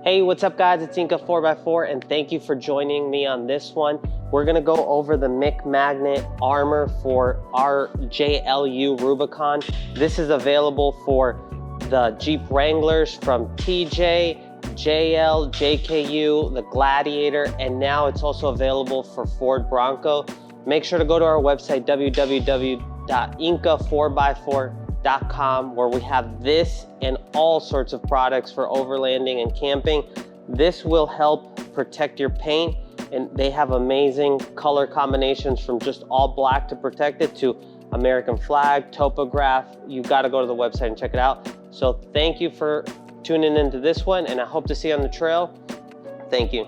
Hey, what's up guys? It's Inca 4x4 and thank you for joining me on this one. We're gonna go over the Mekmagnet armor for our JLU Rubicon. This is available for the Jeep Wranglers from TJ, JL, JKU, the Gladiator, and now it's also available for Ford Bronco. Make sure to go to our website, www.inca4x4.com, where we have this and all sorts of products for overlanding and camping. This will help protect your paint, and they have amazing color combinations from just all black to protect it to American flag, topograph. You got to go to the website and check it out. So thank you for tuning into this one, and I hope to see you on the trail. Thank you.